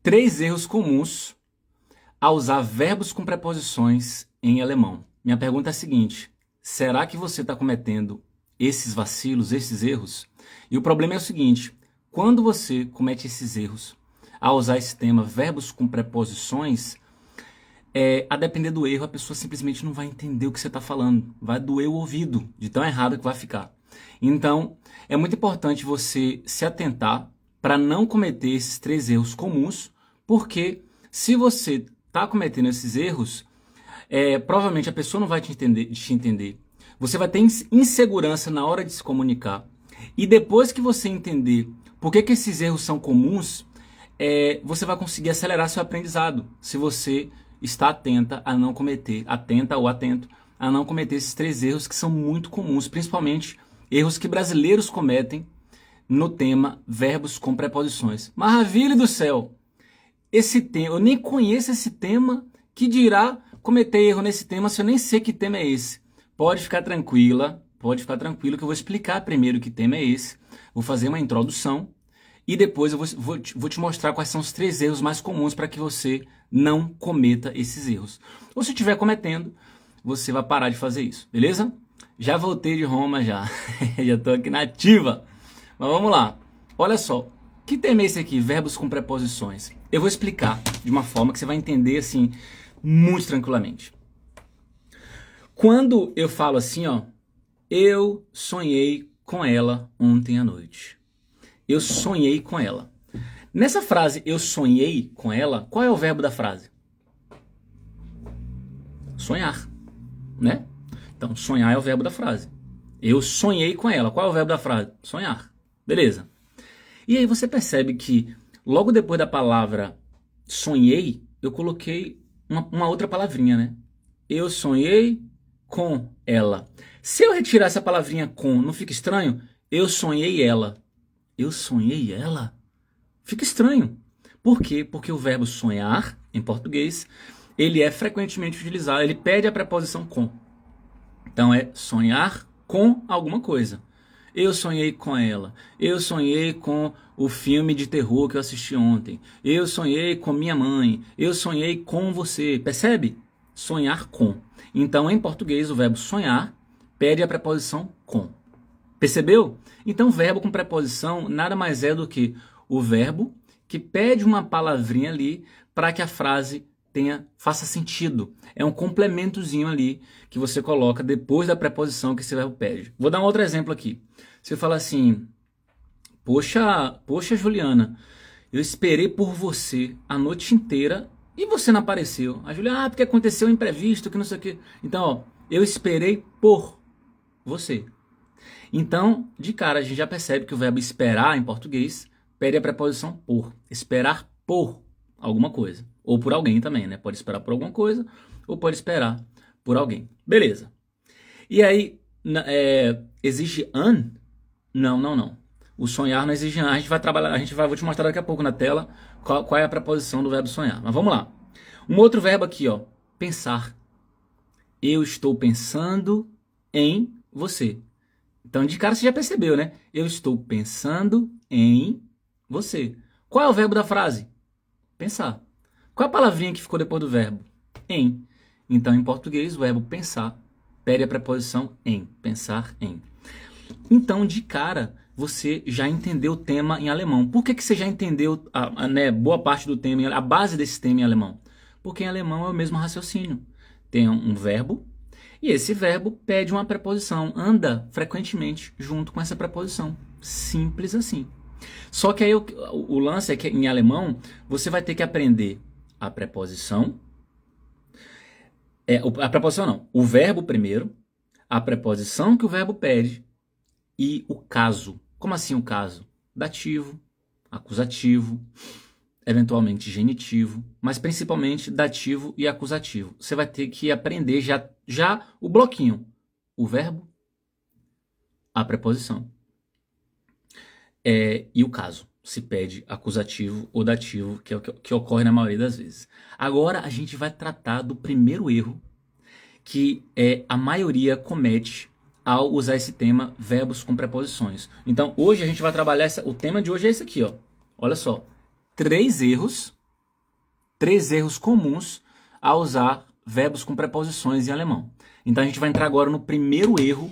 Três erros comuns a usar verbos com preposições em alemão. Minha pergunta é a seguinte: será que você está cometendo esses vacilos, esses erros? E o problema é o seguinte: quando você comete esses erros a usar esse tema verbos com preposições, a depender do erro, a pessoa simplesmente não vai entender o que você está falando. Vai doer o ouvido de tão errado que vai ficar. Então, é muito importante você se atentar para não cometer esses três erros comuns, porque se você está cometendo esses erros, provavelmente a pessoa não vai te entender. Você vai ter insegurança na hora de se comunicar. E depois que você entender por que esses erros são comuns, você vai conseguir acelerar seu aprendizado. Se você está atenta ou atento a não cometer esses três erros que são muito comuns, principalmente erros que brasileiros cometem no tema verbos com preposições. Maravilha do céu! Esse tema, eu nem conheço esse tema, que dirá cometer erro nesse tema se eu nem sei que tema é esse. Pode ficar tranquilo que eu vou explicar primeiro que tema é esse, vou fazer uma introdução e depois eu vou te mostrar quais são os três erros mais comuns para que você não cometa esses erros. Ou se estiver cometendo, você vai parar de fazer isso, beleza? Já voltei de Roma já, já estou aqui na ativa. Mas vamos lá, olha só, que tema é esse aqui, verbos com preposições? Eu vou explicar de uma forma que você vai entender assim, muito tranquilamente. Quando eu falo assim, ó, eu sonhei com ela ontem à noite. Eu sonhei com ela. Nessa frase, eu sonhei com ela, qual é o verbo da frase? Sonhar, né? Então, sonhar é o verbo da frase. Eu sonhei com ela, qual é o verbo da frase? Sonhar. Beleza. E aí você percebe que logo depois da palavra sonhei, eu coloquei uma outra palavrinha, né? Eu sonhei com ela. Se eu retirar essa palavrinha com, não fica estranho? Eu sonhei ela. Eu sonhei ela? Fica estranho. Por quê? Porque o verbo sonhar, em português, ele é frequentemente utilizado, ele pede a preposição com. Então é sonhar com alguma coisa. Eu sonhei com ela. Eu sonhei com o filme de terror que eu assisti ontem. Eu sonhei com minha mãe. Eu sonhei com você. Percebe? Sonhar com. Então, em português, o verbo sonhar pede a preposição com. Percebeu? Então, verbo com preposição nada mais é do que o verbo que pede uma palavrinha ali para que a frase faça sentido. É um complementozinho ali que você coloca depois da preposição que esse verbo pede. Vou dar um outro exemplo aqui. Você fala assim: poxa, Juliana, eu esperei por você a noite inteira e você não apareceu. A Juliana, porque aconteceu um imprevisto, que não sei o quê. Então, ó, eu esperei por você. Então, de cara, a gente já percebe que o verbo esperar, em português, pede a preposição por. Esperar por alguma coisa. Ou por alguém também, né? Pode esperar por alguma coisa, ou pode esperar por alguém. Beleza. E aí, exige an? Não. O sonhar não exige an. A gente vai trabalhar, vou te mostrar daqui a pouco na tela qual é a preposição do verbo sonhar. Mas vamos lá. Um outro verbo aqui, ó. Pensar. Eu estou pensando em você. Então, de cara, você já percebeu, né? Eu estou pensando em você. Qual é o verbo da frase? Pensar. Qual é a palavrinha que ficou depois do verbo? Em. Então, em português, o verbo pensar pede a preposição em. Pensar em. Então, de cara, você já entendeu o tema em alemão. Por que você já entendeu boa parte do tema, a base desse tema em alemão? Porque em alemão é o mesmo raciocínio. Tem um verbo, e esse verbo pede uma preposição, anda frequentemente junto com essa preposição. Simples assim. Só que aí o lance é que em alemão você vai ter que aprender a preposição. A preposição não, o verbo primeiro, a preposição que o verbo pede e o caso. Como assim o caso? Dativo, acusativo, eventualmente genitivo, mas principalmente dativo e acusativo. Você vai ter que aprender já o bloquinho. O verbo, a preposição e o caso. Se pede acusativo ou dativo, que é o que ocorre na maioria das vezes. Agora a gente vai tratar do primeiro erro que a maioria comete ao usar esse tema, verbos com preposições. Então hoje a gente vai trabalhar, o tema de hoje é esse aqui, ó. Olha só, 3 erros 3 erros comuns a usar verbos com preposições em alemão. Então a gente vai entrar agora no primeiro erro.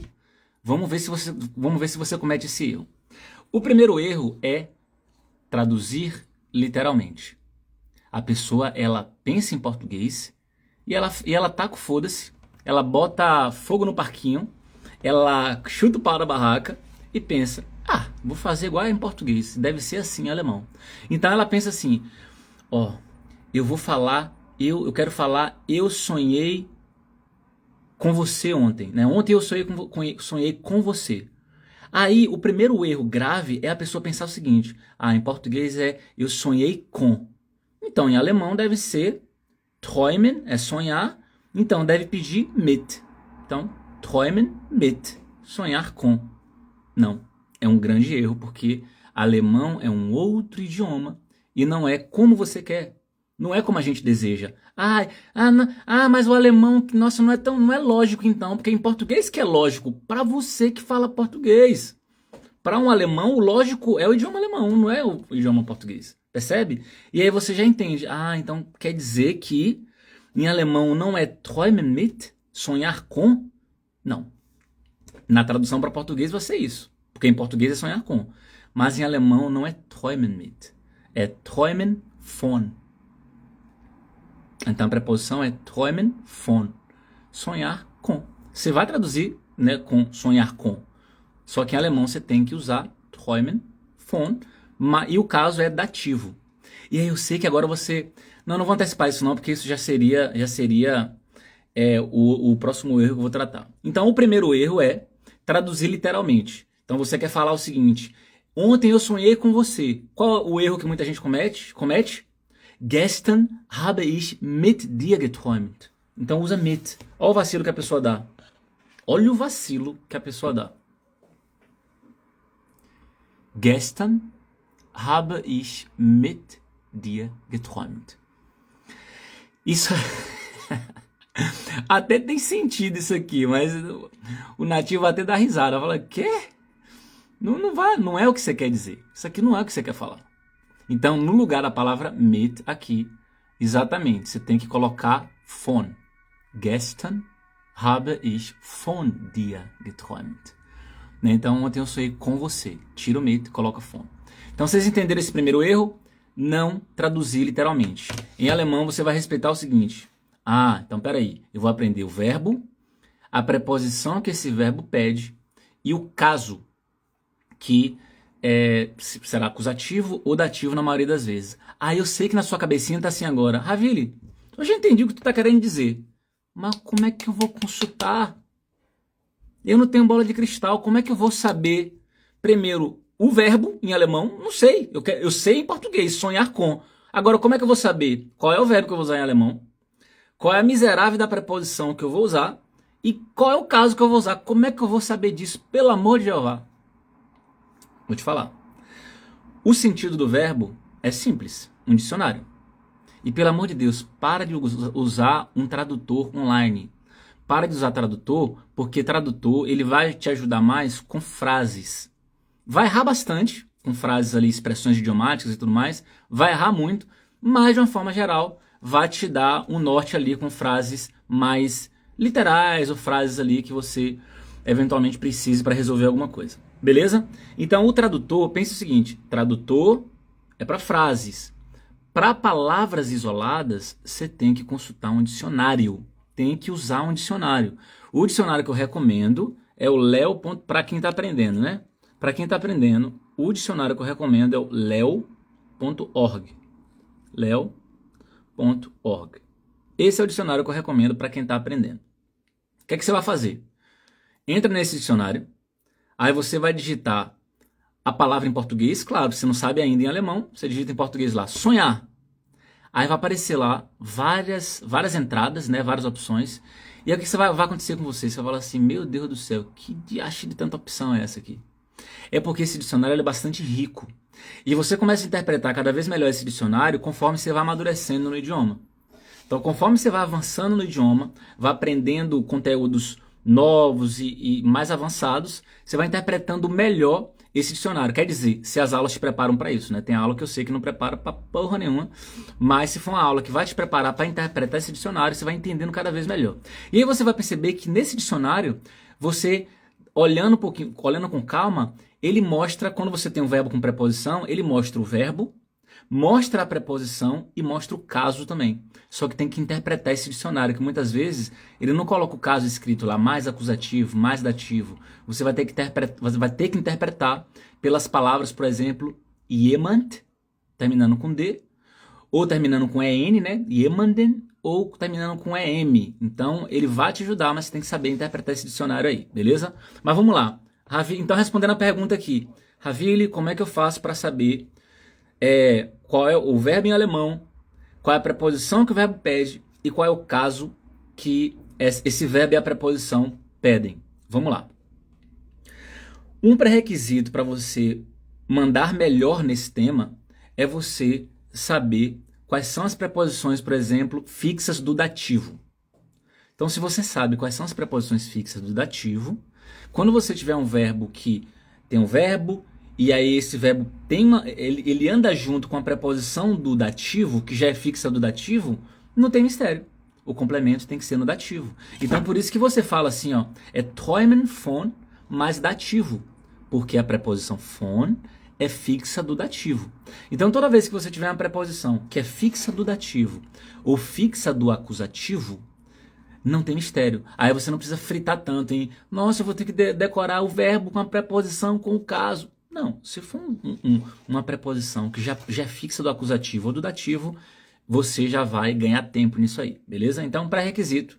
Vamos ver se você comete esse erro. O primeiro erro é traduzir literalmente. A pessoa, ela pensa em português e ela taca o foda-se, ela bota fogo no parquinho, ela chuta o pau da barraca e pensa, vou fazer igual em português, deve ser assim em alemão. Então ela pensa assim, eu quero falar, eu sonhei com você ontem, né? Ontem eu sonhei com você. Aí o primeiro erro grave é a pessoa pensar o seguinte, em português é eu sonhei com. Então em alemão deve ser träumen, é sonhar, então deve pedir mit. Então träumen mit, sonhar com. Não, é um grande erro porque alemão é um outro idioma e não é como você quer. Não é como a gente deseja. Mas o alemão, nossa, não é lógico então, porque em português que é lógico, para você que fala português. Para um alemão, o lógico é o idioma alemão, não é o idioma português. Percebe? E aí você já entende. Então quer dizer que em alemão não é träumen mit, sonhar com? Não. Na tradução para português vai ser isso, porque em português é sonhar com. Mas em alemão não é träumen mit, é träumen von. Então a preposição é träumen von, sonhar com. Você vai traduzir, né, com sonhar com. Só que em alemão você tem que usar träumen von, e o caso é dativo. E aí eu sei que agora você... Não vou antecipar isso não, porque isso já seria o próximo erro que eu vou tratar. Então o primeiro erro é traduzir literalmente. Então você quer falar o seguinte, ontem eu sonhei com você. Qual o erro que muita gente comete? Gestern habe ich mit dir geträumt. Então usa mit. Olha o vacilo que a pessoa dá. Olha o vacilo que a pessoa dá. Gestern habe ich mit dir geträumt. Isso até tem sentido isso aqui, mas o nativo até dá risada. Fala, quê? Não é o que você quer dizer. Isso aqui não é o que você quer falar. Então, no lugar da palavra mit aqui, exatamente, você tem que colocar von. Gestern habe ich von dir geträumt. Então, ontem eu sonhei com você. Tira o mit, coloca von. Então, vocês entenderam esse primeiro erro? Não traduzir literalmente. Em alemão, você vai respeitar o seguinte. Então peraí. Eu vou aprender o verbo, a preposição que esse verbo pede e o caso, que será acusativo ou dativo na maioria das vezes. Eu sei que na sua cabecinha tá assim agora. Ravili, eu já entendi o que tu tá querendo dizer. Mas como é que eu vou consultar? Eu não tenho bola de cristal. Como é que eu vou saber, primeiro, o verbo em alemão? Não sei. Eu sei em português, sonhar com. Agora, como é que eu vou saber qual é o verbo que eu vou usar em alemão? Qual é a miserável da preposição que eu vou usar? E qual é o caso que eu vou usar? Como é que eu vou saber disso? Pelo amor de Jeová. Vou te falar. O sentido do verbo é simples. Um dicionário. E pelo amor de Deus, para de usar um tradutor online. Para de usar tradutor, porque tradutor ele vai te ajudar mais com frases. Vai errar bastante, com frases ali, expressões idiomáticas e tudo mais. Vai errar muito, mas de uma forma geral, vai te dar um norte ali com frases mais literais ou frases ali que você eventualmente precise para resolver alguma coisa. Beleza? Então o tradutor, pense o seguinte, tradutor é para frases. Para palavras isoladas, você tem que consultar um dicionário. Tem que usar um dicionário. O dicionário que eu recomendo é o Leo. Para quem está aprendendo, né? Para quem está aprendendo, o dicionário que eu recomendo é o leo.org. Leo.org. Esse é o dicionário que eu recomendo para quem está aprendendo. O que é que você vai fazer? Entra nesse dicionário, aí você vai digitar a palavra em português, claro, você não sabe ainda em alemão, você digita em português lá, sonhar. Aí vai aparecer lá várias entradas, né, várias opções. E aí o que vai acontecer com você? Você vai falar assim, meu Deus do céu, que diacho de tanta opção é essa aqui? É porque esse dicionário é bastante rico. E você começa a interpretar cada vez melhor esse dicionário conforme você vai amadurecendo no idioma. Então, conforme você vai avançando no idioma, vai aprendendo conteúdos novos e mais avançados, você vai interpretando melhor esse dicionário. Quer dizer, se as aulas te preparam para isso, né? Tem aula que eu sei que não prepara para porra nenhuma, mas se for uma aula que vai te preparar para interpretar esse dicionário, você vai entendendo cada vez melhor. E aí você vai perceber que nesse dicionário, você olhando um pouquinho, olhando com calma, ele mostra, quando você tem um verbo com preposição, ele mostra o verbo, mostra a preposição e mostra o caso também. Só que tem que interpretar esse dicionário, que muitas vezes ele não coloca o caso escrito lá, mais acusativo, mais dativo. Você vai ter que interpretar pelas palavras, por exemplo, jemand, terminando com D, ou terminando com EN, né? Jemanden, ou terminando com EM. Então, ele vai te ajudar, mas você tem que saber interpretar esse dicionário aí, beleza? Mas vamos lá. Então, respondendo a pergunta aqui. Ravili, como é que eu faço para saber qual é o verbo em alemão, qual é a preposição que o verbo pede e qual é o caso que esse verbo e a preposição pedem? Vamos lá. Um pré-requisito para você mandar melhor nesse tema é você saber quais são as preposições, por exemplo, fixas do dativo. Então, se você sabe quais são as preposições fixas do dativo, quando você tiver um verbo que tem um verbo, e aí esse verbo ele anda junto com a preposição do dativo, que já é fixa do dativo, não tem mistério. O complemento tem que ser no dativo. Então, por isso que você fala assim, ó, é träumen von mais dativo, porque a preposição von é fixa do dativo. Então, toda vez que você tiver uma preposição que é fixa do dativo ou fixa do acusativo, não tem mistério. Aí você não precisa fritar tanto em, nossa, eu vou ter que decorar o verbo com a preposição com o caso. Não, se for uma preposição que já é fixa do acusativo ou do dativo, você já vai ganhar tempo nisso aí, beleza? Então, pré-requisito,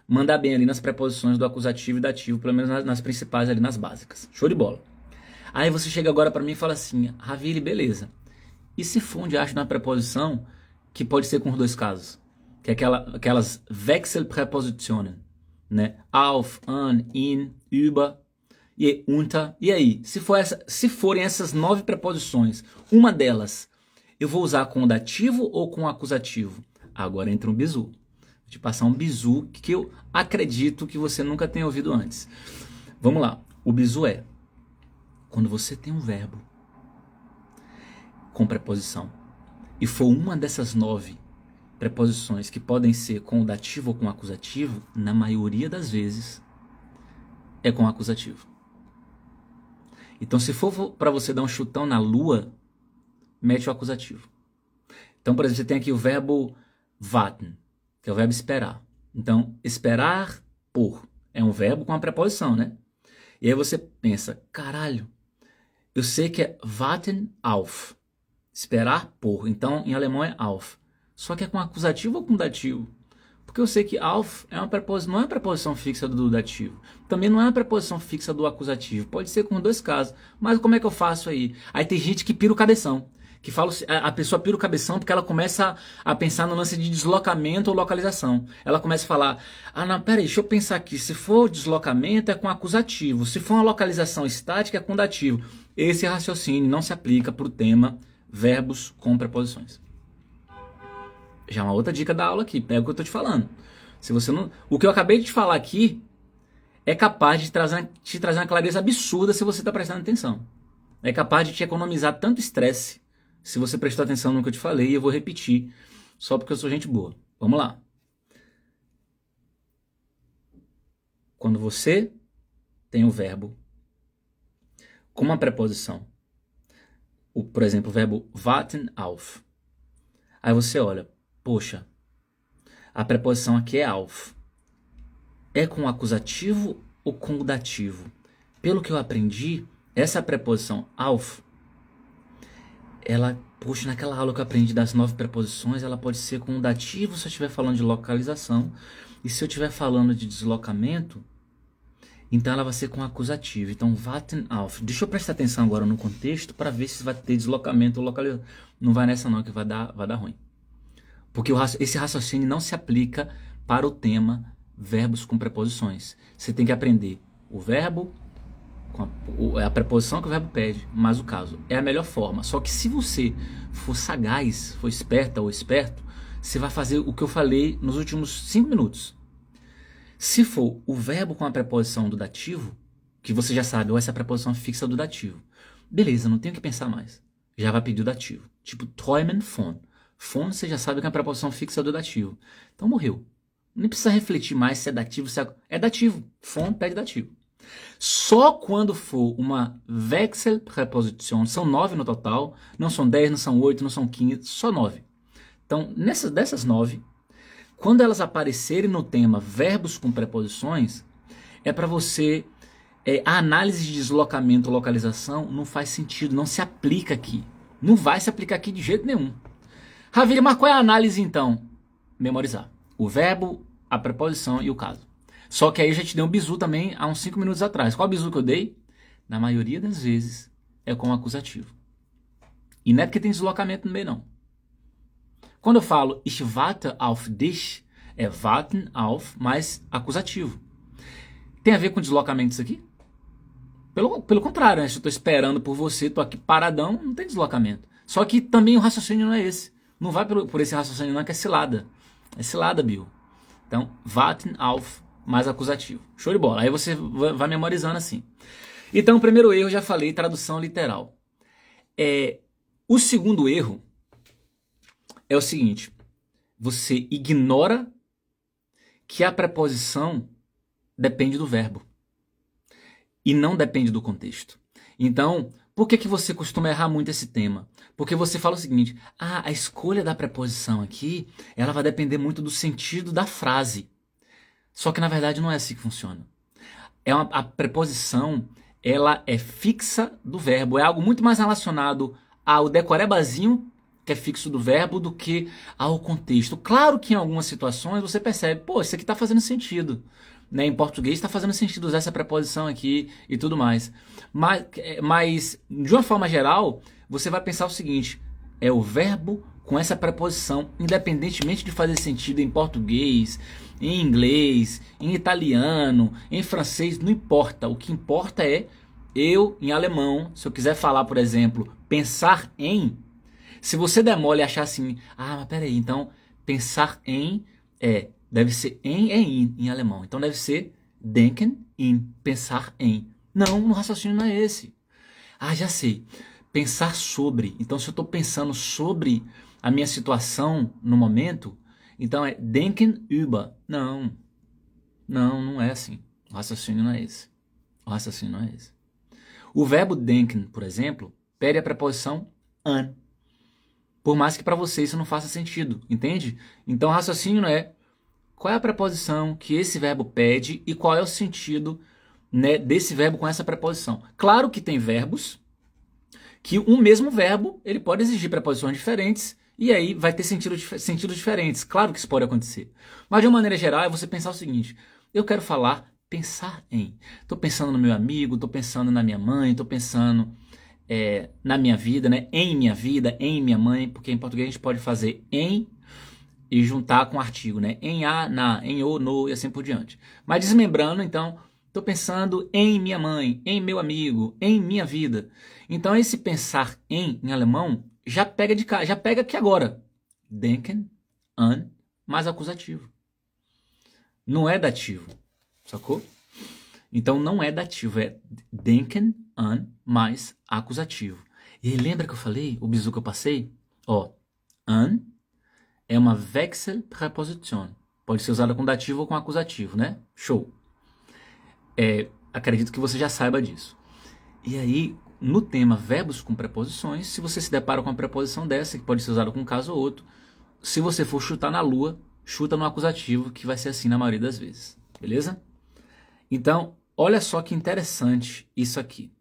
mandar bem ali nas preposições do acusativo e dativo, pelo menos nas principais ali, nas básicas. Show de bola. Aí você chega agora para mim e fala assim, Ravili, beleza. E se for um diacho na preposição que pode ser com os dois casos? Que é aquelas Wechselpräpositionen, né? Auf, an, in, über e unter. E aí, se forem essas 9 preposições, uma delas eu vou usar com o dativo ou com o acusativo? Agora entra um bizu. Vou te passar um bizu que eu acredito que você nunca tenha ouvido antes. Vamos lá. O bizu é quando você tem um verbo com preposição e for uma dessas 9 preposições que podem ser com o dativo ou com o acusativo, na maioria das vezes é com o acusativo. Então, se for para você dar um chutão na lua, mete o acusativo. Então, por exemplo, você tem aqui o verbo warten, que é o verbo esperar. Então, esperar por é um verbo com a preposição, né? E aí você pensa, caralho, eu sei que é warten auf, esperar por. Então, em alemão é auf. Só que é com acusativo ou com dativo? Porque eu sei que auf é uma preposição, não é uma preposição fixa do dativo. Também não é uma preposição fixa do acusativo. Pode ser com dois casos. Mas como é que eu faço aí? Aí tem gente que pira o cabeção. Que fala, a pessoa pira o cabeção porque ela começa a pensar no lance de deslocamento ou localização. Ela começa a falar, não, peraí, deixa eu pensar aqui. Se for deslocamento é com acusativo. Se for uma localização estática é com dativo. Esse raciocínio não se aplica para o tema verbos com preposições. Já é uma outra dica da aula aqui, pega o que eu estou te falando. Se você não, o que eu acabei de te falar aqui é capaz de te trazer uma clareza absurda se você está prestando atenção. É capaz de te economizar tanto estresse se você prestou atenção no que eu te falei, e eu vou repetir, só porque eu sou gente boa. Vamos lá. Quando você tem o verbo com uma preposição, por exemplo, o verbo warten auf, aí você olha, poxa, a preposição aqui é auf. É com o acusativo ou com o dativo? Pelo que eu aprendi, essa preposição auf, ela, puxa, naquela aula que eu aprendi das 9 preposições, ela pode ser com o dativo se eu estiver falando de localização. E se eu estiver falando de deslocamento, então ela vai ser com acusativo. Então, warten auf. Deixa eu prestar atenção agora no contexto para ver se vai ter deslocamento ou localização. Não vai nessa não, que vai dar ruim. Porque esse raciocínio não se aplica para o tema verbos com preposições. Você tem que aprender o verbo, com a preposição que o verbo pede, mas o caso. É a melhor forma. Só que se você for sagaz, for esperta ou esperto, você vai fazer o que eu falei nos últimos 5 minutos. Se for o verbo com a preposição do dativo, que você já sabe, ou essa preposição fixa do dativo, Beleza, não tenho que pensar mais. Já vai pedir o dativo. Tipo, träumen von. Von, você já sabe que é a preposição fixa do dativo. Então morreu. Nem precisa refletir mais se é dativo, se é dativo. Von pede dativo. Só quando for uma Wechselpräposition, são 9 no total, não são 10, não são 8, não são 15, só 9. Então, dessas 9, quando elas aparecerem no tema verbos com preposições, é para você... a análise de deslocamento ou localização não faz sentido, não se aplica aqui. Não vai se aplicar aqui de jeito nenhum. Ravile, mas qual é a análise então? Memorizar. O verbo, a preposição e o caso. Só que aí eu já te dei um bizu também há uns 5 minutos atrás. Qual bizu que eu dei? Na maioria das vezes é com acusativo. E não é porque tem deslocamento no meio, não. Quando eu falo ich warte auf dich, é warten auf mais acusativo. Tem a ver com deslocamento isso aqui? Pelo contrário, né? Se eu estou esperando por você, estou aqui paradão, não tem deslocamento. Só que também o raciocínio não é esse. Não vai por esse raciocínio não, que é cilada. É cilada, Bill. Então, warten auf mais acusativo. Show de bola. Aí você vai memorizando assim. Então, o primeiro erro, já falei, tradução literal. O segundo erro é o seguinte. Você ignora que a preposição depende do verbo. E não depende do contexto. Então, por que você costuma errar muito esse tema? Porque você fala o seguinte, a escolha da preposição aqui, ela vai depender muito do sentido da frase. Só que na verdade não é assim que funciona. A preposição, ela é fixa do verbo, é algo muito mais relacionado ao decorebazinho, que é fixo do verbo, do que ao contexto. Claro que em algumas situações você percebe, pô, isso aqui está fazendo sentido. Né, em português está fazendo sentido usar essa preposição aqui e tudo mais. Mas, de uma forma geral, você vai pensar o seguinte, é o verbo com essa preposição, independentemente de fazer sentido em português, em inglês, em italiano, em francês, não importa. O que importa é eu, em alemão, se eu quiser falar, por exemplo, pensar em, se você der mole e achar assim, mas peraí, então pensar em deve ser em alemão. Então deve ser denken in, pensar em. Não, o raciocínio não é esse. Já sei. Pensar sobre. Então se eu estou pensando sobre a minha situação no momento, então é denken über. Não é assim. O raciocínio não é esse. O raciocínio não é esse. O verbo denken, por exemplo, pede a preposição an. Por mais que para você isso não faça sentido, entende? Então o raciocínio não é qual é a preposição que esse verbo pede e qual é o sentido, né, desse verbo com essa preposição. Claro que tem verbos que um mesmo verbo ele pode exigir preposições diferentes e aí vai ter sentidos diferentes. Claro que isso pode acontecer. Mas de uma maneira geral é você pensar o seguinte, eu quero falar pensar em. Estou pensando no meu amigo, estou pensando na minha mãe, estou pensando na minha vida, né? Em minha vida, em minha mãe, porque em português a gente pode fazer em e juntar com artigo, né? Em a, na, em o, no e assim por diante. Mas desmembrando, então, estou pensando em minha mãe, em meu amigo, em minha vida. Então esse pensar em alemão já pega já pega aqui agora. Denken an mais acusativo. Não é dativo, sacou? Então não é dativo, é denken an mais acusativo. E aí lembra que eu falei, o bizu que eu passei? An é uma Wechselpräposition. Pode ser usada com dativo ou com acusativo, né? Show. Acredito que você já saiba disso. E aí, no tema verbos com preposições, se você se depara com uma preposição dessa, que pode ser usada com um caso ou outro, se você for chutar na lua, chuta no acusativo, que vai ser assim na maioria das vezes. Beleza? Então, olha só que interessante isso aqui.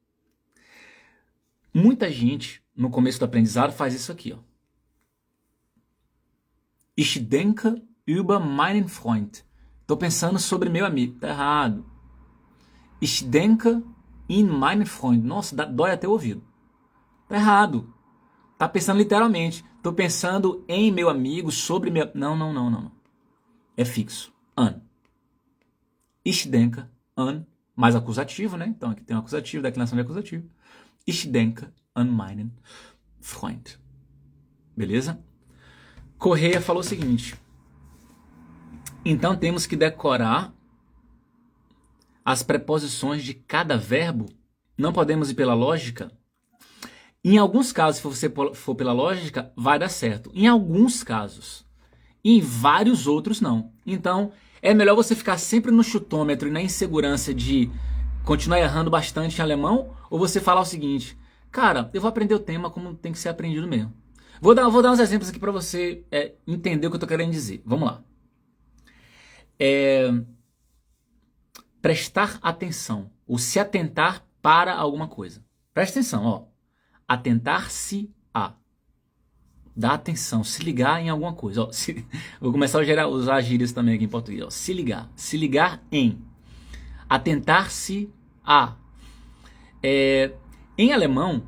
Muita gente, no começo do aprendizado, faz isso aqui, Ich denke über meinen Freund. Estou pensando sobre meu amigo. Tá errado. Ich denke in meinen Freund. Nossa, dói até o ouvido. Tá errado. Tá pensando literalmente. Estou pensando em meu amigo, sobre meu... Não. É fixo. An. Ich denke an. Mais acusativo, né? Então aqui tem um acusativo, declinação de acusativo. Ich denke an meinen Freund. Beleza? Correia falou o seguinte, então temos que decorar as preposições de cada verbo, não podemos ir pela lógica? Em alguns casos, se você for pela lógica, vai dar certo. Em alguns casos. Em vários outros, não. Então, é melhor você ficar sempre no chutômetro e na insegurança de continuar errando bastante em alemão, ou você falar o seguinte: cara, eu vou aprender o tema como tem que ser aprendido mesmo. Vou dar uns exemplos aqui para você entender o que eu tô querendo dizer. Vamos lá. Prestar atenção, ou se atentar para alguma coisa. Presta atenção, ó. Atentar-se a. Dar atenção, se ligar em alguma coisa. Ó, vou começar a usar gírias também aqui em português. Ó. Se ligar em. Atentar-se a. Em alemão,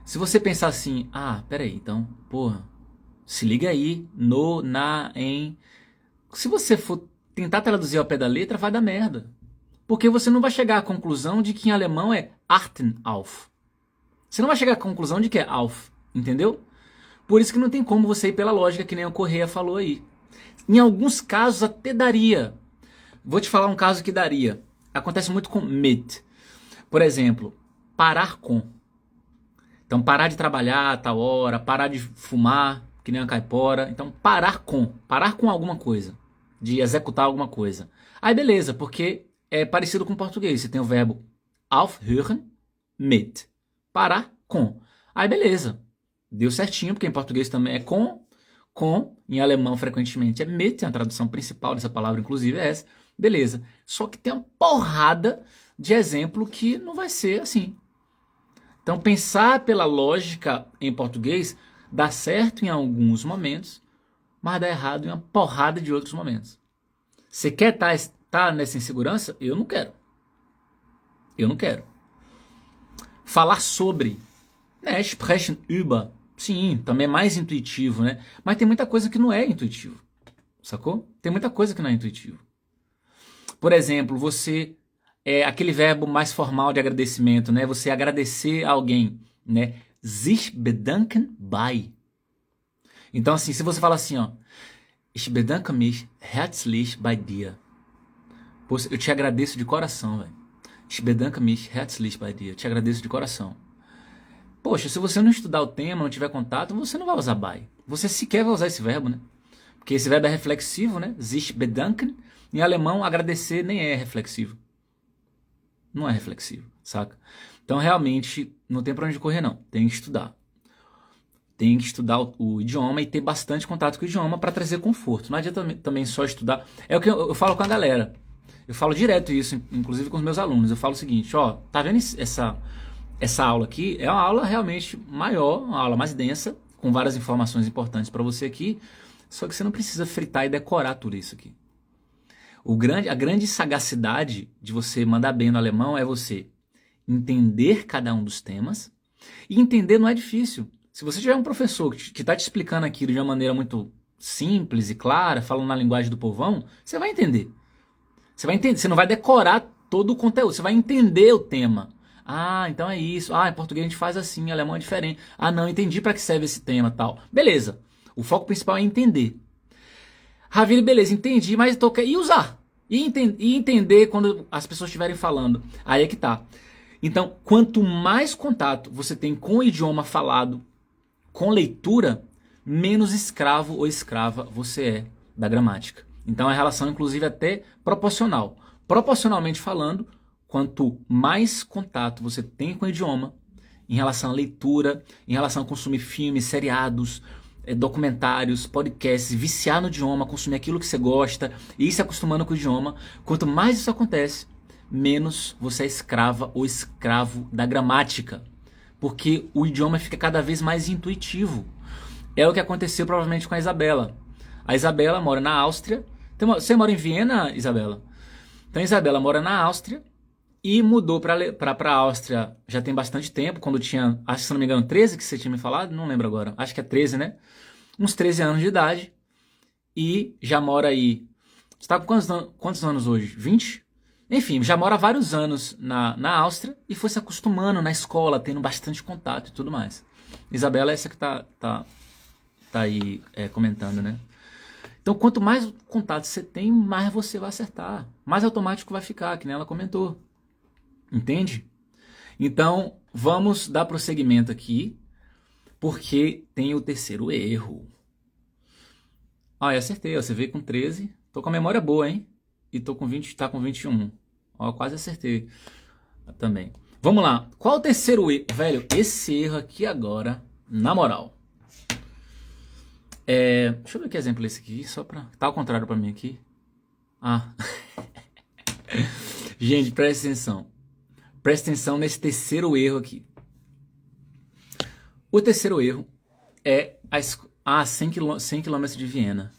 se você pensar assim, peraí, então, porra, se liga aí, no, na, em. Se você for tentar traduzir ao pé da letra, vai dar merda. Porque você não vai chegar à conclusão de que em alemão é achten auf. Você não vai chegar à conclusão de que é auf, entendeu? Por isso que não tem como você ir pela lógica que nem o Correia falou aí. Em alguns casos até daria. Vou te falar um caso que daria. Acontece muito com mit. Por exemplo, parar com. Então, parar de trabalhar a tal hora, parar de fumar, que nem a caipora. Então, parar com alguma coisa. De executar alguma coisa. Aí, beleza, porque é parecido com o português. Você tem o verbo aufhören mit. Parar com. Aí, beleza. Deu certinho, porque em português também é com, em alemão frequentemente é mit, a tradução principal dessa palavra, inclusive, é essa. Beleza. Só que tem uma porrada de exemplo que não vai ser assim. Então, pensar pela lógica em português dá certo em alguns momentos, mas dá errado em uma porrada de outros momentos. Você quer estar nessa insegurança? Eu não quero. Eu não quero. Falar sobre, sprechen über. Sim, também é mais intuitivo, né? Mas tem muita coisa que não é intuitivo, sacou? Tem muita coisa que não é intuitivo. Por exemplo, você aquele verbo mais formal de agradecimento, né? Você agradecer a alguém, né? Sich bedanken bei. Então, assim, se você fala assim, ó, ich bedanke mich herzlich bei dir. Pô, eu te agradeço de coração, velho. Ich bedanke mich herzlich bei dir. Eu te agradeço de coração. Poxa, se você não estudar o tema, não tiver contato, você não vai usar bei. Você sequer vai usar esse verbo, né? Porque esse verbo é reflexivo, né? Sich bedanken. Em alemão, agradecer nem é reflexivo. Não é reflexivo, saca? Então, realmente, não tem pra onde correr, não. Tem que estudar. Tem que estudar o idioma e ter bastante contato com o idioma para trazer conforto. Não adianta também só estudar. É o que eu falo com a galera. Eu falo direto isso, inclusive com os meus alunos. Eu falo o seguinte, ó, tá vendo essa aula aqui? É uma aula realmente maior, uma aula mais densa, com várias informações importantes para você aqui, só que você não precisa fritar e decorar tudo isso aqui. A grande sagacidade de você mandar bem no alemão é você entender cada um dos temas, e entender não é difícil. Se você tiver um professor que está te explicando aquilo de uma maneira muito simples e clara, falando na linguagem do povão, você vai entender. Você vai entender, você não vai decorar todo o conteúdo, você vai entender o tema. Então é isso. Em português a gente faz assim, em alemão é diferente. Não, entendi para que serve esse tema, tal. Beleza. O foco principal é entender. Ravine, beleza, entendi, mas e usar? E entender quando as pessoas estiverem falando. Aí é que tá. Então, quanto mais contato você tem com o idioma falado, com leitura, menos escravo ou escrava você é da gramática. Então, é relação, inclusive, até proporcional. Proporcionalmente falando, quanto mais contato você tem com o idioma, em relação à leitura, em relação a consumir filmes, seriados, documentários, podcasts, viciar no idioma, consumir aquilo que você gosta e ir se acostumando com o idioma, quanto mais isso acontece, menos você é escrava ou escravo da gramática. Porque o idioma fica cada vez mais intuitivo. É o que aconteceu provavelmente com a Isabela. A Isabela mora na Áustria. Você mora em Viena, Isabela? Então a Isabela mora na Áustria e mudou para a Áustria já tem bastante tempo, quando tinha, acho que se não me engano, 13 que você tinha me falado, não lembro agora, acho que é 13, né? Uns 13 anos de idade e já mora aí. Você está com quantos anos hoje? 20? Enfim, já mora há vários anos na Áustria e foi se acostumando na escola, tendo bastante contato e tudo mais. Isabela é essa que tá aí comentando, né? Então, quanto mais contato você tem, mais você vai acertar. Mais automático vai ficar, que nem ela comentou. Entende? Então, vamos dar prosseguimento aqui, porque tem o terceiro erro. Eu acertei, ó, você veio com 13. Tô com a memória boa, hein? E tô com 20, tá com 21. Ó, quase acertei também. Vamos lá. Qual o terceiro erro? Velho, esse erro aqui agora, na moral. Deixa eu ver que exemplo é esse aqui, só pra... Tá ao contrário pra mim aqui. Gente, presta atenção. Presta atenção nesse terceiro erro aqui. O terceiro erro é a 100 km de Viena.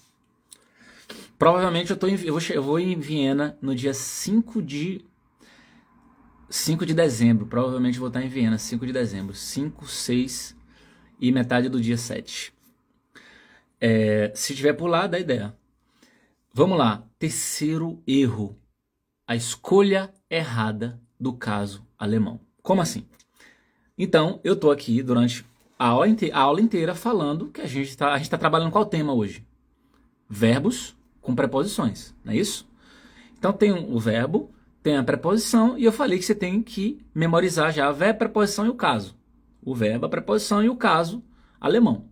Provavelmente eu vou em Viena no dia 5 de dezembro. Provavelmente vou estar em Viena 5 de dezembro. 5, 6 e metade do dia 7. Se tiver por lá, dá ideia. Vamos lá. Terceiro erro. A escolha errada do caso alemão. Como assim? Então, eu tô aqui durante a aula inteira falando que a gente tá trabalhando qual tema hoje? Verbos com preposições, não é isso? Então tem o verbo, tem a preposição, e eu falei que você tem que memorizar já a verbo, a preposição e o caso. O verbo, a preposição e o caso alemão.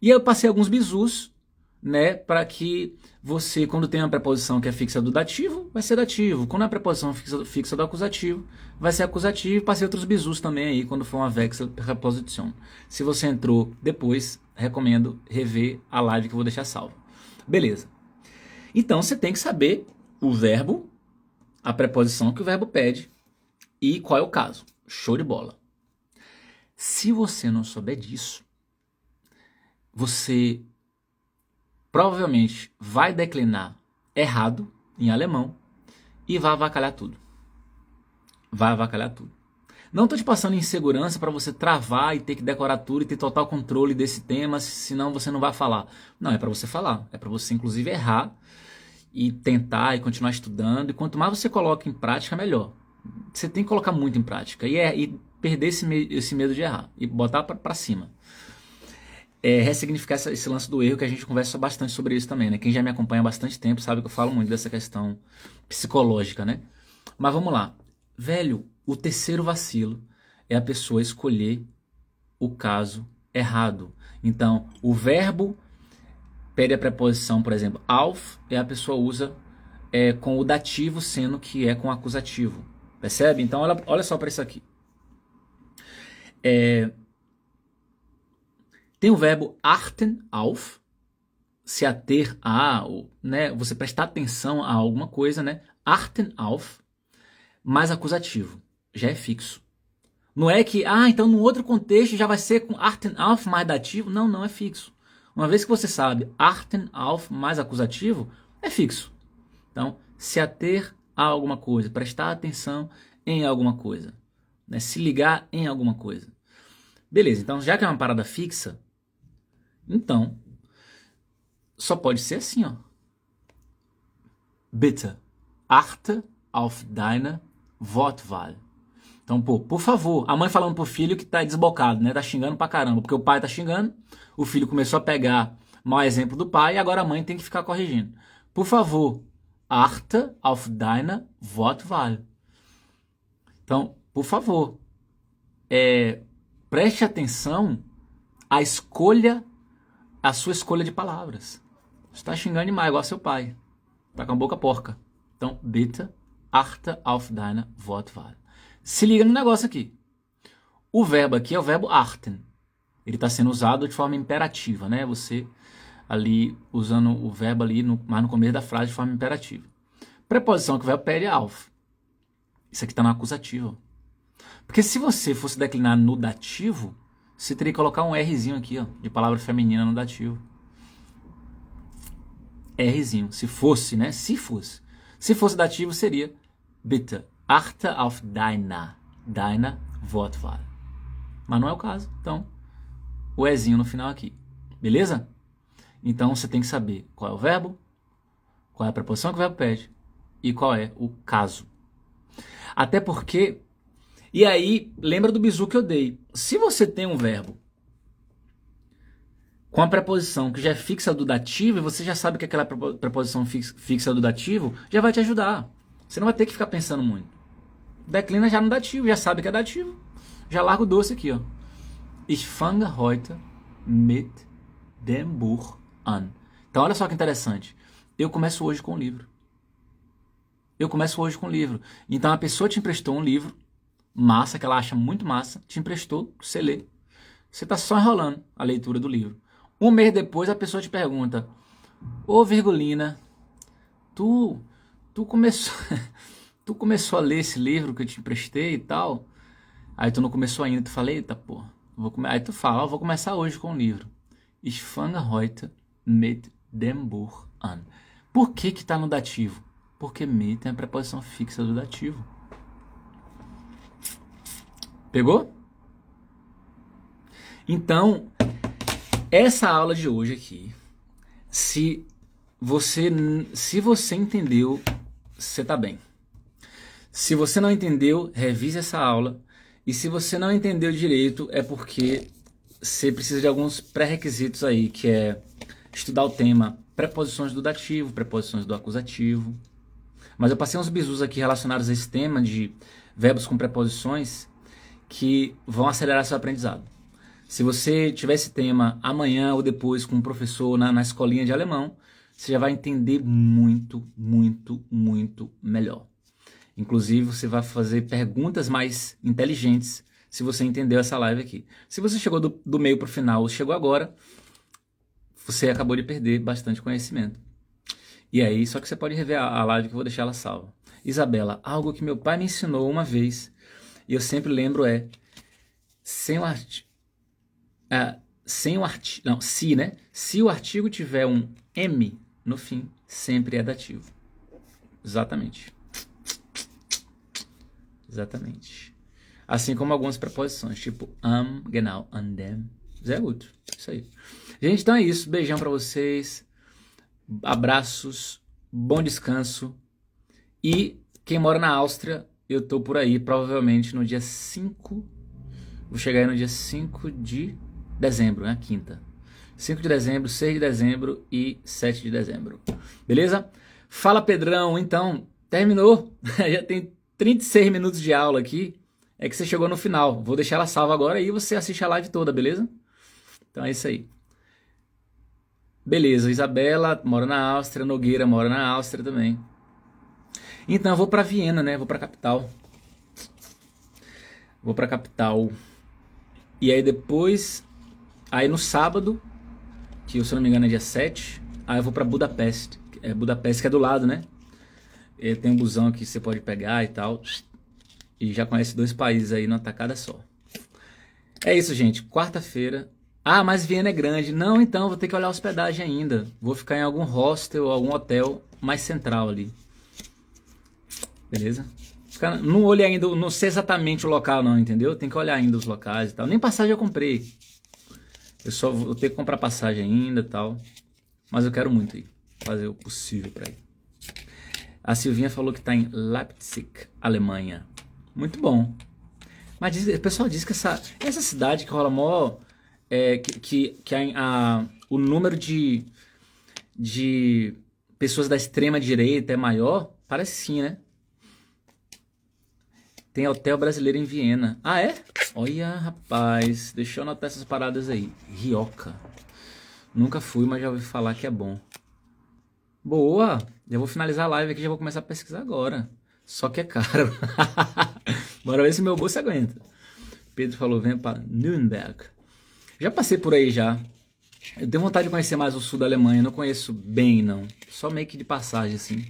E eu passei alguns bizus, né, para que você, quando tem uma preposição que é fixa do dativo, vai ser dativo. Quando a preposição fixa do acusativo, vai ser acusativo. Passei outros bizus também aí, quando for uma vexa preposição. Se você entrou depois, recomendo rever a live que eu vou deixar salva. Beleza. Então, você tem que saber o verbo, a preposição que o verbo pede e qual é o caso. Show de bola. Se você não souber disso, você provavelmente vai declinar errado em alemão e vai avacalhar tudo. Vai avacalhar tudo. Não estou te passando insegurança para você travar e ter que decorar tudo e ter total controle desse tema, senão você não vai falar. Não, é para você falar. É para você, inclusive, errar e tentar e continuar estudando. E quanto mais você coloca em prática, melhor. Você tem que colocar muito em prática e perder esse medo de errar e botar para cima. Ressignificar esse lance do erro, que a gente conversa bastante sobre isso também, né? Quem já me acompanha há bastante tempo sabe que eu falo muito dessa questão psicológica, né? Mas vamos lá. Velho, o terceiro vacilo é a pessoa escolher o caso errado. Então, o verbo pede a preposição, por exemplo, auf, e a pessoa usa com o dativo, sendo que é com acusativo. Percebe? Então, olha só para isso aqui. Tem o verbo achten auf, se ater a, né, você prestar atenção a alguma coisa, né? Achten auf, mais acusativo, já é fixo. Não é que, então no outro contexto já vai ser com achten auf mais dativo. Não, não é fixo. Uma vez que você sabe achten auf mais acusativo, é fixo. Então, se ater a alguma coisa, prestar atenção em alguma coisa, né? Se ligar em alguma coisa. Beleza, então já que é uma parada fixa, então só pode ser assim, ó. Bitte, achte auf deine Wortwahl. Então, por favor, a mãe falando pro filho que tá desbocado, né? Tá xingando pra caramba, porque o pai tá xingando, o filho começou a pegar mau exemplo do pai e agora a mãe tem que ficar corrigindo. Por favor, achte auf deine Wortwahl. Então, por favor, preste atenção à sua escolha de palavras. Você tá xingando demais, igual seu pai. Tá com a boca porca. Então, bitte, achte auf deine Wortwahl. Se liga no negócio aqui. O verbo aqui é o verbo achten. Ele está sendo usado de forma imperativa, né? Você ali usando o verbo ali mais no começo da frase de forma imperativa. Preposição que o verbo pede é auf. Isso aqui está no acusativo. Porque se você fosse declinar no dativo, você teria que colocar um Rzinho aqui, ó, de palavra feminina no dativo. Rzinho. Se fosse, né? Se fosse. Se fosse dativo, seria bitte. Achte auf deine Wortwahl. Mas não é o caso. Então, o Ezinho no final aqui. Beleza? Então, você tem que saber qual é o verbo, qual é a preposição que o verbo pede e qual é o caso. Até porque... E aí, lembra do bizu que eu dei. Se você tem um verbo com a preposição que já é fixa do dativo e você já sabe que aquela preposição fixa do dativo, já vai te ajudar. Você não vai ter que ficar pensando muito. declina já no dativo, já sabe que é dativo. Já larga o doce aqui, ó. Ich fange heute mit dem Buch an. Então olha só que interessante. Eu começo hoje com o livro. Então a pessoa te emprestou um livro, massa, que ela acha muito massa, te emprestou, você lê. Você está só enrolando a leitura do livro. Um mês depois a pessoa te pergunta: ô Virgulina, tu começou, tu começou a ler esse livro que eu te emprestei e tal? Aí tu não começou ainda, tu fala: eita porra. Aí tu fala: vou começar hoje com o livro. Ich fange heute mit dem Buch an. Por que que tá no dativo? Porque mit é a preposição fixa do dativo. Pegou? Então, essa aula de hoje aqui, se você entendeu, você tá bem. Se você não entendeu, revise essa aula. E se você não entendeu direito, é porque você precisa de alguns pré-requisitos aí, que é estudar o tema preposições do dativo, preposições do acusativo. Mas eu passei uns bizus aqui relacionados a esse tema de verbos com preposições que vão acelerar seu aprendizado. Se você tiver esse tema amanhã ou depois com um professor na escolinha de alemão, você já vai entender muito, muito, muito melhor. Inclusive, você vai fazer perguntas mais inteligentes se você entendeu essa live aqui. Se você chegou do meio para o final ou chegou agora, você acabou de perder bastante conhecimento. E aí, só que você pode rever a live que eu vou deixar ela salva. Isabela, algo que meu pai me ensinou uma vez, e eu sempre lembro se o artigo tiver um M no fim, sempre é dativo. Exatamente. Assim como algumas preposições, tipo am, genau, an dem. Sehr gut. Isso aí. Gente, então é isso. Beijão pra vocês. Abraços. Bom descanso. E quem mora na Áustria, eu tô por aí, provavelmente no dia 5. Vou chegar aí no dia 5 de dezembro, né? Quinta. 5 de dezembro, 6 de dezembro e 7 de dezembro. Beleza? Fala, Pedrão. Então, terminou. Já tem 36 minutos de aula aqui. É que você chegou no final. Vou deixar ela salva agora e você assiste a live toda, beleza? Então é isso aí. Beleza, Isabela mora na Áustria, Nogueira mora na Áustria também. Então eu vou pra Viena, né? Vou pra capital. E aí depois, aí no sábado, que se eu não me engano é dia 7, aí eu vou pra Budapeste. Budapeste que é do lado, né? Tem um busão que você pode pegar e tal. E já conhece 2 países aí numa tacada só. É isso, gente. Quarta-feira. Ah, mas Viena é grande. Não, então vou ter que olhar a hospedagem ainda. Vou ficar em algum hostel, algum hotel mais central ali. Beleza? Não olhei ainda, não sei exatamente o local não, entendeu? Tem que olhar ainda os locais e tal. Nem passagem eu comprei. Eu só vou ter que comprar passagem ainda e tal. Mas eu quero muito ir. Fazer o possível pra ir. A Silvinha falou que tá em Leipzig, Alemanha. Muito bom. Mas o pessoal diz que essa cidade que rola mó... o número de pessoas da extrema direita é maior. Parece sim, né? Tem hotel brasileiro em Viena. Ah, é? Olha, rapaz. Deixa eu anotar essas paradas aí. Rioca. Nunca fui, mas já ouvi falar que é bom. Boa! Já vou finalizar a live aqui, já vou começar a pesquisar agora. Só que é caro. Bora ver se meu bolso aguenta. Pedro falou, vem para Nürnberg. Já passei por aí já. Eu tenho vontade de conhecer mais o sul da Alemanha. Não conheço bem, não. Só meio que de passagem, assim.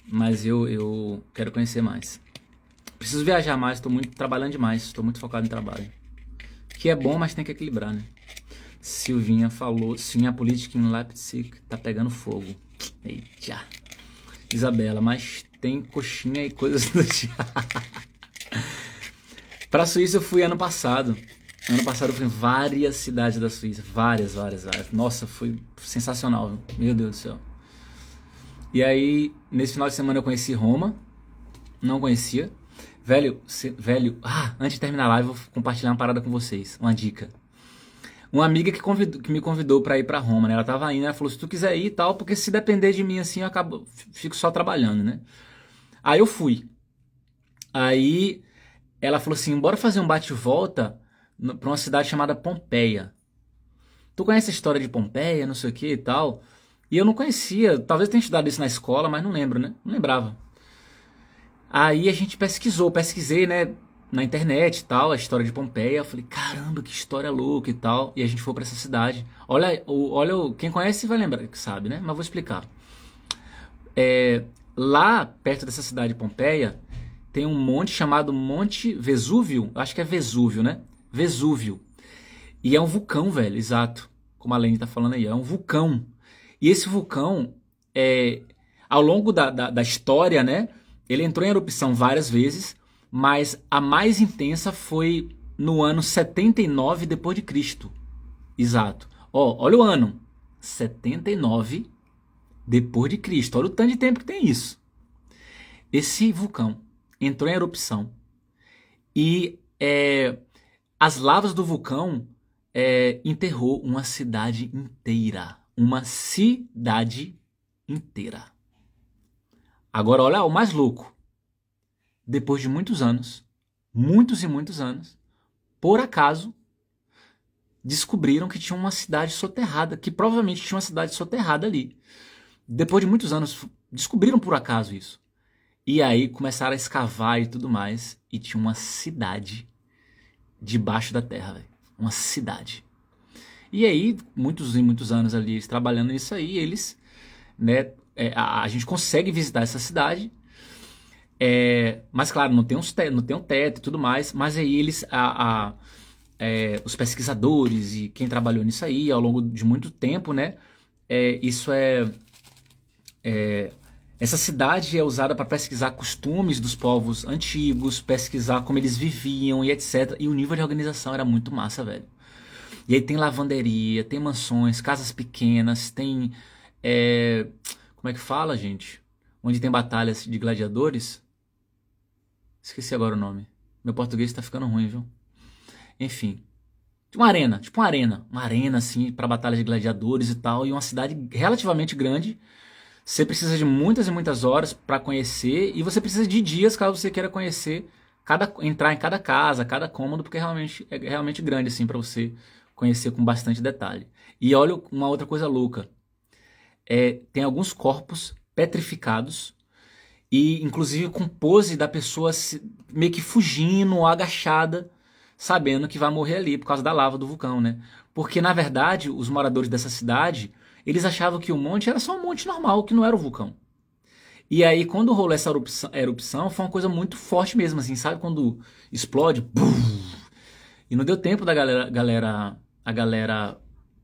Mas eu quero conhecer mais. Preciso viajar mais, estou muito trabalhando demais. Estou muito focado em trabalho. Que é bom, mas tem que equilibrar, né? Silvinha falou, sim, a política em Leipzig tá pegando fogo. Eita. Isabela, mas tem coxinha e coisas do tipo. Pra Suíça eu fui ano passado. Ano passado eu fui em várias cidades da Suíça. Várias. Nossa, foi sensacional. Meu Deus do céu. E aí, nesse final de semana eu conheci Roma. Não conhecia. Velho, antes de terminar a live, eu vou compartilhar uma parada com vocês. Uma dica. Uma amiga que me convidou pra ir pra Roma, né? Ela tava indo, ela falou, se tu quiser ir e tal, porque se depender de mim assim, fico só trabalhando, né? Aí eu fui. Aí ela falou assim, bora fazer um bate-volta pra uma cidade chamada Pompeia. Tu conhece a história de Pompeia, não sei o que e tal? E eu não conhecia, talvez eu tenha estudado isso na escola, mas não lembro, né? Não lembrava. Aí a gente pesquisei, né, na internet e tal, a história de Pompeia. Eu falei, caramba, que história louca e tal. E a gente foi pra essa cidade. Quem conhece vai lembrar, que sabe, né? Mas vou explicar. Lá, perto dessa cidade de Pompeia, tem um monte chamado Monte Vesúvio. Acho que é Vesúvio, né? Vesúvio. E é um vulcão, velho, exato. Como a Lene tá falando aí, é um vulcão. E esse vulcão, é, ao longo da história, né? Ele entrou em erupção várias vezes, mas a mais intensa foi no ano 79 depois de Cristo. Exato. Ó, olha o ano. 79 depois de Cristo. Olha o tanto de tempo que tem isso. Esse vulcão entrou em erupção e as lavas do vulcão enterrou uma cidade inteira. Uma cidade inteira. Agora olha o mais louco. Depois de muitos anos, muitos e muitos anos, por acaso, descobriram que tinha uma cidade soterrada, que provavelmente tinha uma cidade soterrada ali. Depois de muitos anos, descobriram por acaso isso. E aí começaram a escavar e tudo mais, e tinha uma cidade debaixo da terra, velho. Uma cidade. E aí, muitos e muitos anos ali, eles trabalhando nisso aí, eles, né, a gente consegue visitar essa cidade, mas claro, não tem um teto e tudo mais, mas aí eles, os pesquisadores e quem trabalhou nisso aí ao longo de muito tempo, né, isso essa cidade é usada para pesquisar costumes dos povos antigos, pesquisar como eles viviam e etc. E o nível de organização era muito massa, velho. E aí tem lavanderia, tem mansões, casas pequenas, tem. Como é que fala, gente? Onde tem batalhas de gladiadores. Esqueci agora o nome. Meu português tá ficando ruim, viu? Enfim. Uma arena, tipo uma arena. Uma arena, assim, para batalhas de gladiadores e tal. E uma cidade relativamente grande. Você precisa de muitas e muitas horas para conhecer. E você precisa de dias caso você queira conhecer. Entrar em cada casa, cada cômodo, porque é realmente grande, assim, para você conhecer com bastante detalhe. E olha uma outra coisa louca. Tem alguns corpos petrificados e inclusive com pose da pessoa meio que fugindo ou agachada, sabendo que vai morrer ali por causa da lava do vulcão, né? Porque na verdade os moradores dessa cidade, eles achavam que o monte era só um monte normal, que não era o vulcão. E aí quando rolou essa erupção foi uma coisa muito forte mesmo, assim, sabe? Quando explode, bum, e não deu tempo da galera,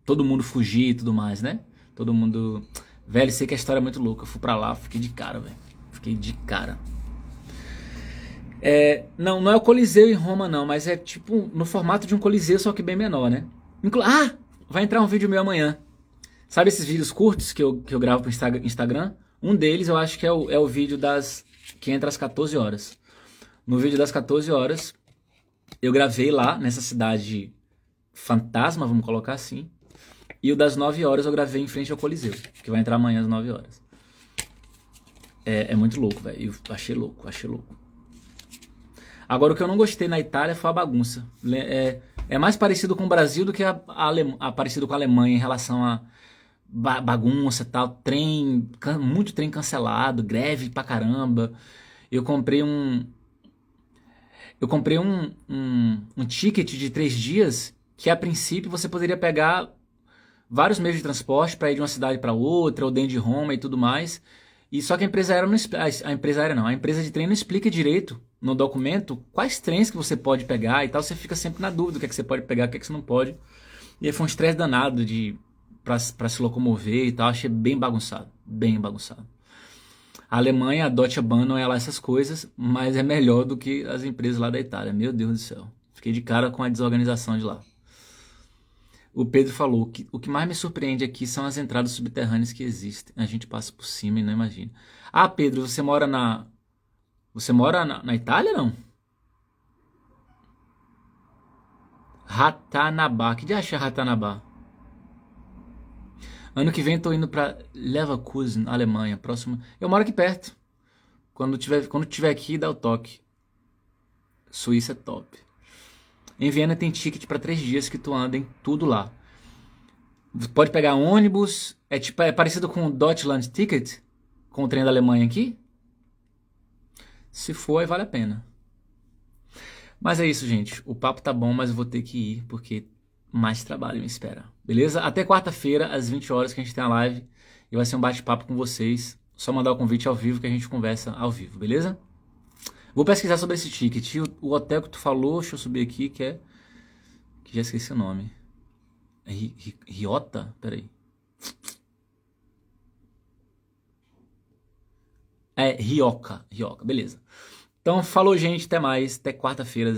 todo mundo fugir e tudo mais, né? Todo mundo. Velho, sei que a história é muito louca. Eu fui pra lá, fiquei de cara, velho. Fiquei de cara. Não é o Coliseu em Roma, não, mas é tipo no formato de um Coliseu, só que bem menor, né? Vai entrar um vídeo meu amanhã. Sabe esses vídeos curtos que eu gravo pro Instagram? Um deles eu acho que é o vídeo que entra às 14 horas. No vídeo das 14 horas, eu gravei lá nessa cidade fantasma, vamos colocar assim. E o das 9 horas eu gravei em frente ao Coliseu, que vai entrar amanhã às 9 horas. É muito louco, velho. Eu achei louco, achei louco. Agora, o que eu não gostei na Itália foi a bagunça. É mais parecido com o Brasil do que parecido com a Alemanha em relação a bagunça e tal. Muito trem cancelado, greve pra caramba. Eu comprei um ticket de 3 dias que a princípio você poderia pegar vários meios de transporte para ir de uma cidade para outra, ou dentro de Roma e tudo mais. E só que a empresa aérea a empresa de trem não explica direito no documento quais trens que você pode pegar e tal. Você fica sempre na dúvida o que é que você pode pegar, o que é que você não pode. E aí foi um estresse danado para se locomover e tal. Achei bem bagunçado, bem bagunçado. A Alemanha, a Deutsche Bahn não é lá essas coisas, mas é melhor do que as empresas lá da Itália. Meu Deus do céu. Fiquei de cara com a desorganização de lá. O Pedro falou que o que mais me surpreende aqui são as entradas subterrâneas que existem. A gente passa por cima e não imagina. Ah, Pedro, você mora na Itália, não? Ratanabá. Que dia acha Ratanabá? Ano que vem tô indo pra Leverkusen, Alemanha. Próximo. Eu moro aqui perto. Quando tiver aqui, dá o toque. Suíça é top. Em Viena tem ticket para 3 dias que tu anda em tudo lá. Pode pegar ônibus, é parecido com o Deutschland Ticket, com o trem da Alemanha aqui. Se for, aí vale a pena. Mas é isso, gente. O papo tá bom, mas eu vou ter que ir, porque mais trabalho me espera. Beleza? Até quarta-feira, às 20 horas, que a gente tem a live. E vai ser um bate-papo com vocês. Só mandar o convite ao vivo que a gente conversa ao vivo, beleza? Vou pesquisar sobre esse ticket. O hotel que tu falou, deixa eu subir aqui, que já esqueci o nome. É Riota? Peraí. É Rioca, beleza. Então, falou, gente. Até mais. Até quarta-feira.